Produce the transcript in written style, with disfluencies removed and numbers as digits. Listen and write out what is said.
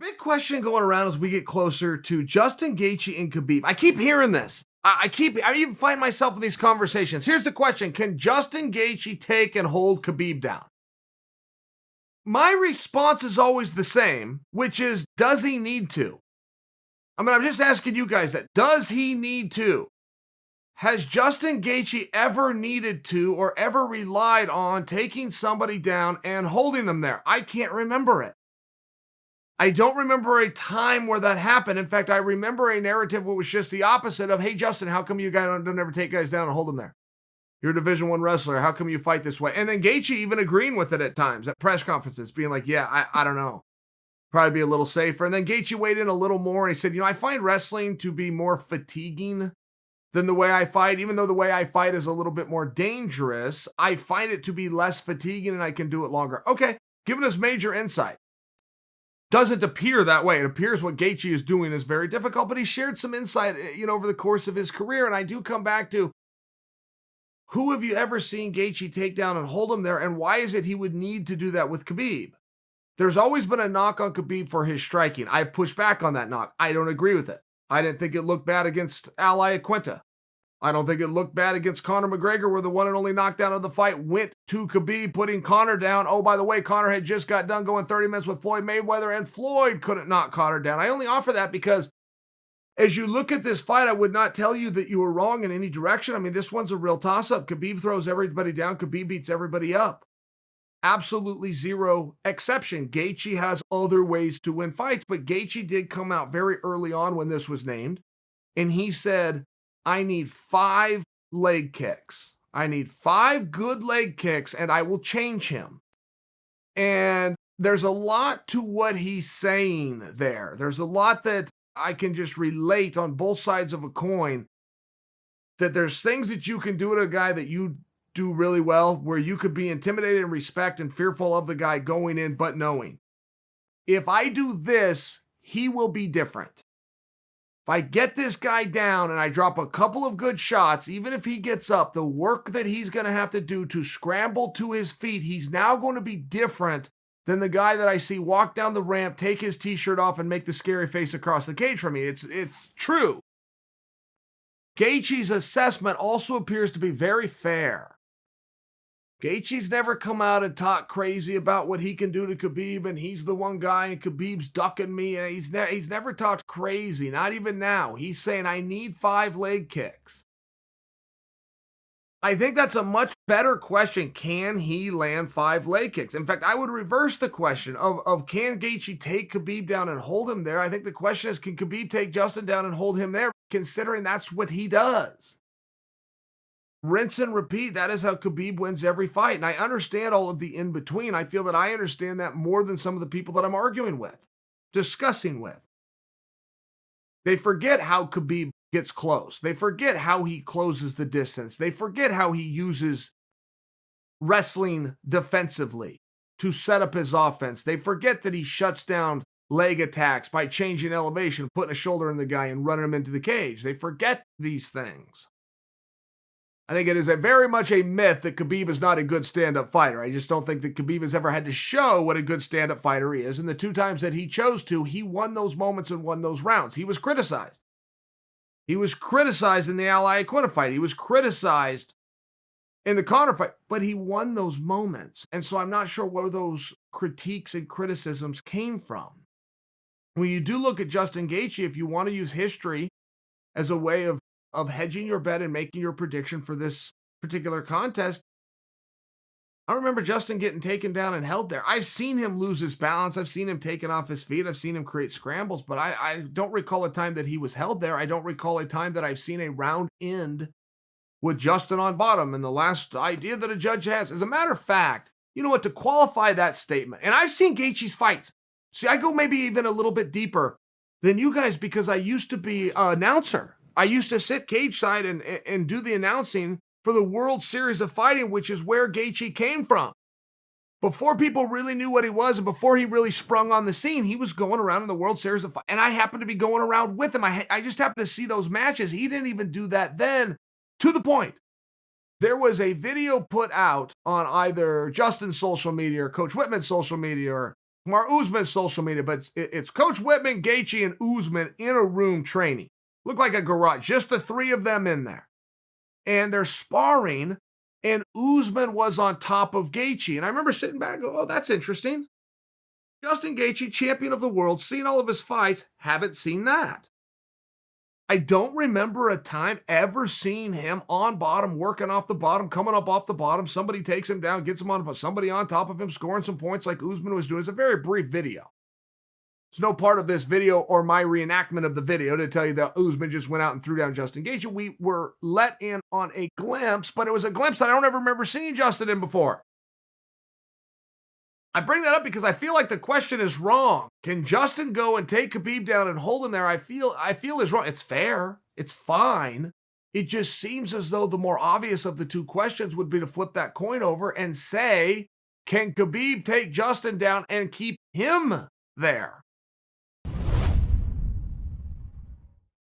big question going around as we get closer to Justin Gaethje and Khabib. I keep hearing this. I even find myself in these conversations. Here's the question. Can Justin Gaethje take and hold Khabib down? My response is always the same, which is, does he need to? I mean, I'm just asking you guys that. Does he need to? Has Justin Gaethje ever needed to or ever relied on taking somebody down and holding them there? I can't remember it. I don't remember a time where that happened. In fact, I remember a narrative where it was just the opposite of, hey, Justin, how come you guys don't ever take guys down and hold them there? You're a Division I wrestler. How come you fight this way? And then Gaethje even agreeing with it at times at press conferences, being like, yeah, I don't know. Probably be a little safer. And then Gaethje weighed in a little more and he said, I find wrestling to be more fatiguing than the way I fight. Even though the way I fight is a little bit more dangerous, I find it to be less fatiguing and I can do it longer. Okay, giving us major insight. Doesn't appear that way. It appears what Gaethje is doing is very difficult, but he shared some insight, over the course of his career. And I do come back to, who have you ever seen Gaethje take down and hold him there? And why is it he would need to do that with Khabib? There's always been a knock on Khabib for his striking. I've pushed back on that knock. I don't agree with it. I didn't think it looked bad against Al Iaquinta. I don't think it looked bad against Conor McGregor, where the one and only knockdown of the fight went to Khabib, putting Conor down. Oh, by the way, Conor had just got done going 30 minutes with Floyd Mayweather, and Floyd couldn't knock Conor down. I only offer that because as you look at this fight, I would not tell you that you were wrong in any direction. I mean, this one's a real toss-up. Khabib throws everybody down. Khabib beats everybody up. Absolutely zero exception. Gaethje has other ways to win fights, but Gaethje did come out very early on when this was named, and he said, I need 5 leg kicks. I need 5 good leg kicks, and I will change him. And there's a lot to what he's saying there. There's a lot that I can just relate on both sides of a coin, that there's things that you can do to a guy that you do really well, where you could be intimidated and respect and fearful of the guy going in, but knowing, if I do this, he will be different. If I get this guy down and I drop a couple of good shots, even if he gets up, the work that he's going to have to do to scramble to his feet, he's now going to be different than the guy that I see walk down the ramp, take his t-shirt off, and make the scary face across the cage for me. It's true. Gaethje's assessment also appears to be very fair. Gaethje's never come out and talk crazy about what he can do to Khabib, and he's the one guy, and Khabib's ducking me, and he's never talked crazy, not even now. He's saying, I need 5 leg kicks. I think that's a much better question. Can he land 5 leg kicks? In fact, I would reverse the question of can Gaethje take Khabib down and hold him there? I think the question is, can Khabib take Justin down and hold him there, considering that's what he does? Rinse and repeat. That is how Khabib wins every fight. And I understand all of the in-between. I feel that I understand that more than some of the people that I'm arguing with, discussing with. They forget how Khabib gets close. They forget how he closes the distance. They forget how he uses wrestling defensively to set up his offense. They forget that he shuts down leg attacks by changing elevation, putting a shoulder in the guy and running him into the cage. They forget these things. I think it is very much a myth that Khabib is not a good stand-up fighter. I just don't think that Khabib has ever had to show what a good stand-up fighter he is. And the 2 times that he chose to, he won those moments and won those rounds. He was criticized. He was criticized in the Al Iaquinta fight. He was criticized in the Conor fight, but he won those moments. And so I'm not sure where those critiques and criticisms came from. When you do look at Justin Gaethje, if you want to use history as a way of hedging your bet and making your prediction for this particular contest, I remember Justin getting taken down and held there. I've seen him lose his balance. I've seen him taken off his feet. I've seen him create scrambles, but I don't recall a time that he was held there. I don't recall a time that I've seen a round end with Justin on bottom. And the last idea that a judge has, as a matter of fact, you know what, to qualify that statement, and I've seen Gaethje's fights. See, I go maybe even a little bit deeper than you guys because I used to be an announcer. I used to sit cage side and do the announcing for the World Series of Fighting, which is where Gaethje came from. Before people really knew what he was and before he really sprung on the scene, he was going around in the World Series of Fighting. And I happened to be going around with him. I just happened to see those matches. He didn't even do that then, to the point. There was a video put out on either Justin's social media or Coach Whitman's social media or Kamar Usman's social media, but it's Coach Whitman, Gaethje, and Usman in a room training. Looked like a garage, just the three of them in there. And they're sparring, and Usman was on top of Gaethje. And I remember sitting back and go, oh, that's interesting. Justin Gaethje, champion of the world, seen all of his fights, haven't seen that. I don't remember a time ever seeing him on bottom, working off the bottom, coming up off the bottom. Somebody takes him down, gets him on, somebody on top of him, scoring some points like Usman was doing. It's a very brief video. There's no part of this video or my reenactment of the video to tell you that Usman just went out and threw down Justin Gaethje. We were let in on a glimpse, but it was a glimpse that I don't ever remember seeing Justin in before. I bring that up because I feel like the question is wrong. Can Justin go and take Khabib down and hold him there? I feel is wrong. It's fair. It's fine. It just seems as though the more obvious of the two questions would be to flip that coin over and say, can Khabib take Justin down and keep him there?